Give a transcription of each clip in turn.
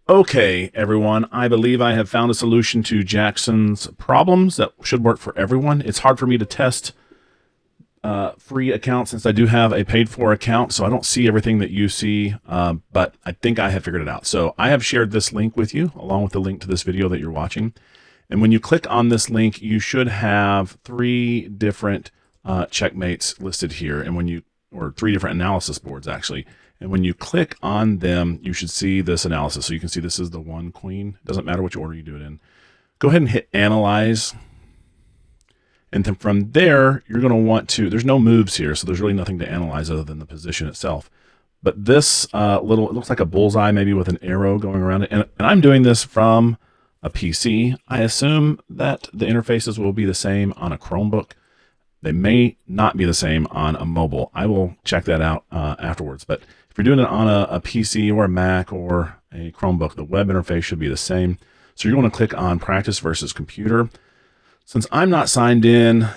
Okay, everyone, I believe I have found a solution to Jackson's problems that should work for everyone. It's hard for me to test free accounts since I do have a paid for account, so I don't see everything that you see, but I think I have figured it out. So I have shared this link with you along with the link to this video that you're watching. And when you click on this link, you should have three different checkmates listed here, and or three different analysis boards actually. And when you click on them, you should see this analysis. So you can see this is the one queen. It doesn't matter which order you do it in. Go ahead and hit analyze. And then from there, you're going to want to, there's no moves here, so there's really nothing to analyze other than the position itself. But this it looks like a bullseye maybe with an arrow going around it. And I'm doing this from a PC. I assume that the interfaces will be the same on a Chromebook. They may not be the same on a mobile. I will check that out afterwards. But if you're doing it on a PC or a Mac or a Chromebook, the web interface should be the same. So you're going to click on practice versus computer. Since I'm not signed in,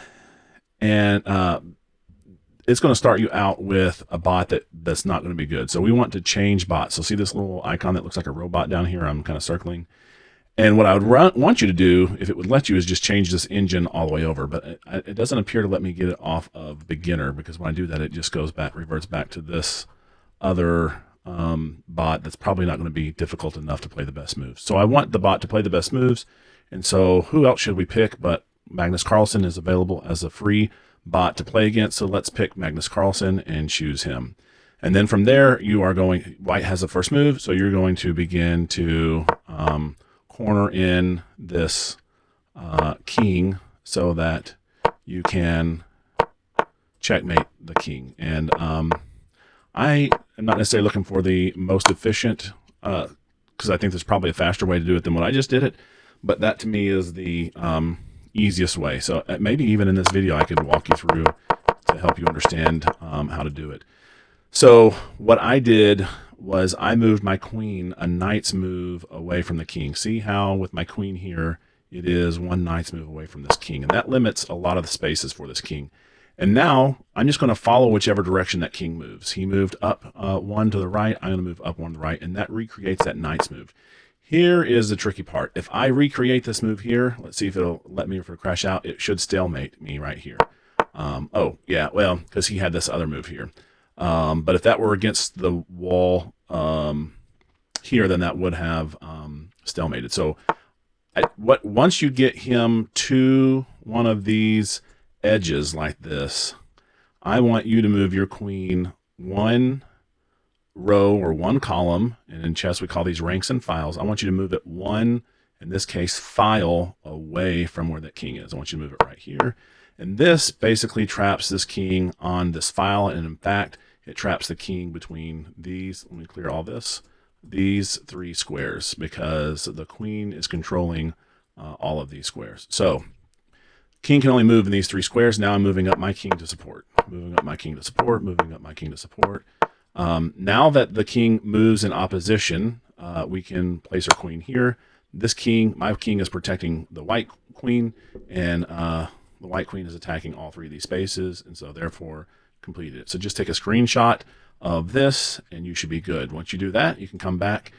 and it's going to start you out with a bot that's not going to be good. So we want to change bots. So see this little icon that looks like a robot down here? I'm kind of circling. And what I would want you to do, if it would let you, is just change this engine all the way over. But it doesn't appear to let me get it off of beginner, because when I do that, it just reverts back to this other bot that's probably not going to be difficult enough to play the best moves. So I want the bot to play the best moves. And so who else should we pick? But Magnus Carlsen is available as a free bot to play against. So let's pick Magnus Carlsen and choose him. And then from there, white has the first move. So you're going to begin to corner in this king so that you can checkmate the king. And I am not necessarily looking for the most efficient, because I think there's probably a faster way to do it than what I just did it. But that to me is the easiest way. So maybe even in this video, I could walk you through to help you understand how to do it. So what I did was I moved my queen a knight's move away from the king. See how with my queen here, it is one knight's move away from this king. And that limits a lot of the spaces for this king. And now I'm just going to follow whichever direction that king moves. He moved up one to the right. I'm going to move up one to the right. And that recreates that knight's move. Here is the tricky part. If I recreate this move here, let's see if it'll let me crash out. It should stalemate me right here. Oh, yeah, well, because he had this other move here. But if that were against the wall here, then that would have stalemated. So once you get him to one of these edges like this, I want you to move your queen one row or one column, and in chess we call these ranks and files. I want you to move it one, in this case, file away from where that king is. I want you to move it right here. And this basically traps this king on this file, and in fact, it traps the king between these, let me clear all this, these three squares, because the queen is controlling all of these squares. So king can only move in these three squares. Now I'm moving up my king to support, moving up my king to support, moving up my king to support. Now that the king moves in opposition, we can place our queen here. This king, my king, is protecting the white queen, and the white queen is attacking all three of these spaces, and so therefore completed it. So just take a screenshot of this, and you should be good. Once you do that, you can come back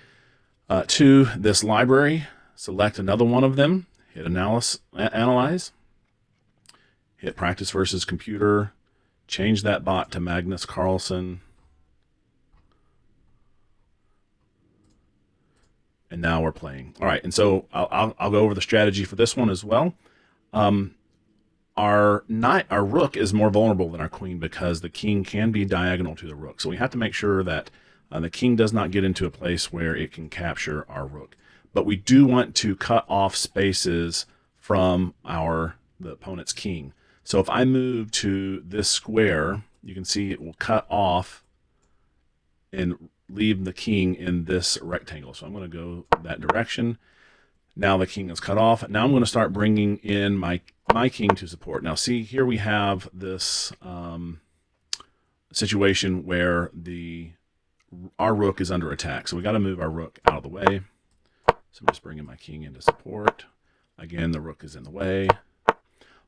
to this library, select another one of them, hit analyze, hit practice versus computer, change that bot to Magnus Carlsen. And now we're playing. All right, and so I'll go over the strategy for this one as well. Our rook is more vulnerable than our queen because the king can be diagonal to the rook. So we have to make sure that the king does not get into a place where it can capture our rook. But we do want to cut off spaces from the opponent's king. So if I move to this square, you can see it will cut off and leave the king in this rectangle. So I'm going to go that direction. Now the king is cut off. Now I'm going to start bringing in my king to support. Now see, here we have this situation where our rook is under attack. So we got to move our rook out of the way. So I'm just bringing my king into support. Again, the rook is in the way.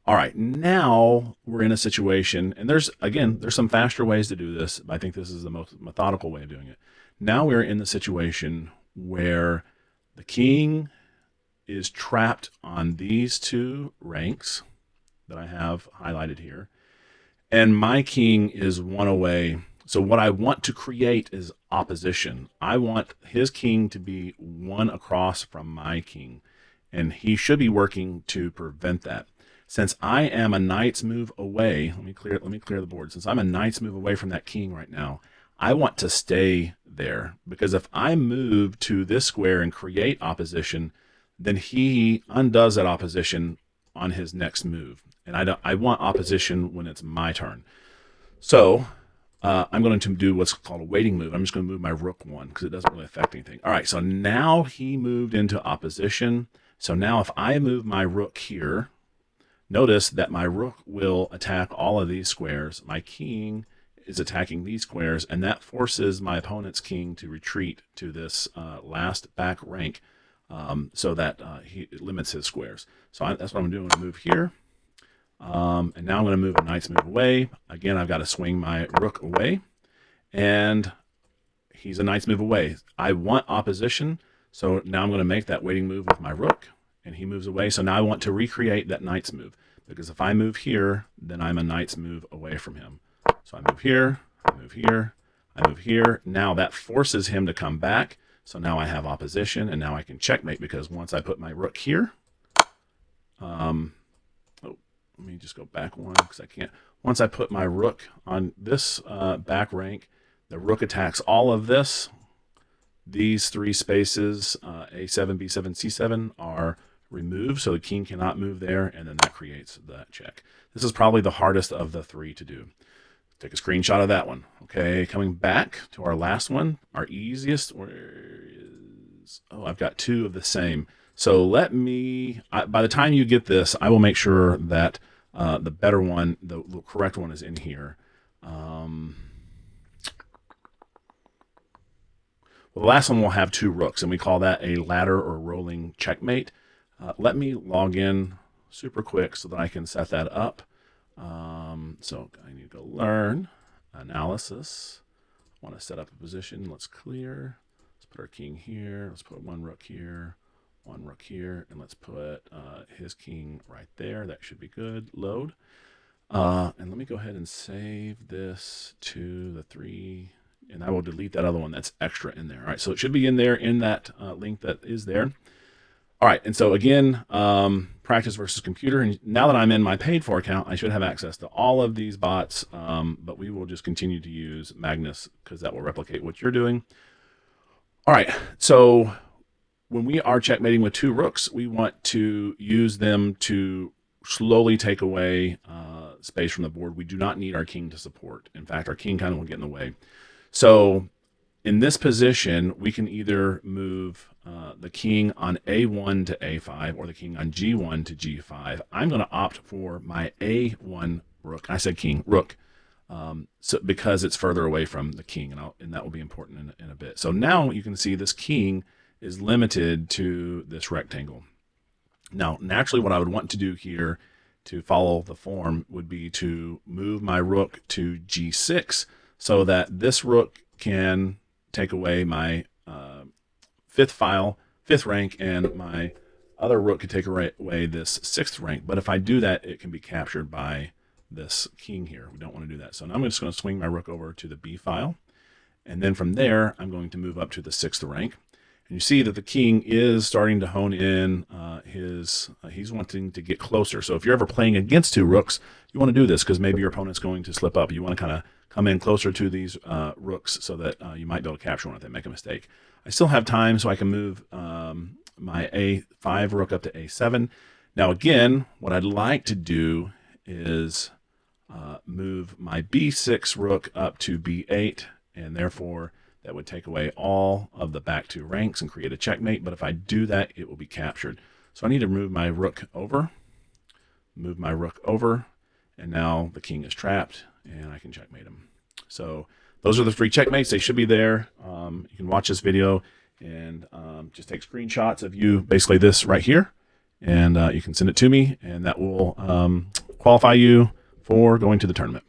All right, now we're in a situation, and there's some faster ways to do this, but I think this is the most methodical way of doing it. Now we're in the situation where The king is trapped on these two ranks that I have highlighted here, and my king is one away. So what I want to create is opposition. I want his king to be one across from my king, and he should be working to prevent that. Since I am a knight's move away, let me clear the board. Since I'm a knight's move away from that king right now, I want to stay there, because if I move to this square and create opposition, then he undoes that opposition on his next move. And I want opposition when it's my turn. So I'm going to do what's called a waiting move. I'm just going to move my rook one because it doesn't really affect anything. All right, so now he moved into opposition. So now if I move my rook here, notice that my rook will attack all of these squares. My king is attacking these squares, and that forces my opponent's king to retreat to this last back rank, so that he limits his squares. So that's what I'm doing. I'm going to move here. And now I'm going to move a knight's move away. Again, I've got to swing my rook away, and he's a knight's move away. I want opposition, so now I'm going to make that waiting move with my rook, and he moves away. So now I want to recreate that knight's move, because if I move here, then I'm a knight's move away from him. So I move here, I move here, I move here. Now that forces him to come back. So now I have opposition, and now I can checkmate, because once I put my rook here, let me just go back one because I can't. Once I put my rook on this back rank, the rook attacks all of this. These three spaces, A7, B7, C7, are removed, so the king cannot move there, and then that creates that check. This is probably the hardest of the three to do. Take a screenshot of that one. Okay, coming back to our last one, our easiest. Where is? Oh, I've got two of the same. So let me, by the time you get this, I will make sure that the better one, the correct one, is in here. Well, the last one will have two rooks, and we call that a ladder or rolling checkmate. Let me log in super quick so that I can set that up. So I need to go learn, analysis. I want to set up a position. Let's clear. Let's put our king here. Let's put one rook here. One rook here, and let's put his king right there. That should be good. Load. And let me go ahead and save this to the 3, and I will delete that other one that's extra in there. All right, so it should be in there in that link that is there. All right, and so again, practice versus computer. And now that I'm in my paid for account, I should have access to all of these bots, but we will just continue to use Magnus because that will replicate what you're doing. All right, so when we are checkmating with two rooks, we want to use them to slowly take away space from the board. We do not need our king to support. In fact, our king kind of will get in the way. So in this position, we can either move the king on A1 to A5 or the king on G1 to G5. I'm going to opt for my A1 rook. I said king, rook, so because it's further away from the king, and that will be important in a bit. So now you can see this king is limited to this rectangle. Now, naturally, what I would want to do here to follow the form would be to move my rook to G6 so that this rook can take away my fifth rank, and my other rook could take away this 6th rank. But if I do that, it can be captured by this king here. We don't want to do that. So now I'm just going to swing my rook over to the B file. And then from there, I'm going to move up to the 6th rank. And you see that the king is starting to hone in he's wanting to get closer. So if you're ever playing against two rooks, you want to do this because maybe your opponent's going to slip up. You want to kind of come in closer to these rooks so that you might be able to capture one if they make a mistake. I still have time, so I can move my A5 rook up to A7. Now again, what I'd like to do is move my B6 rook up to B8, and therefore that would take away all of the back two ranks and create a checkmate. But if I do that, it will be captured. So I need to move my rook over, and now the king is trapped, and I can checkmate him. So those are the 3 checkmates. They should be there. You can watch this video and just take screenshots of you, basically this right here, and you can send it to me, and that will qualify you for going to the tournament.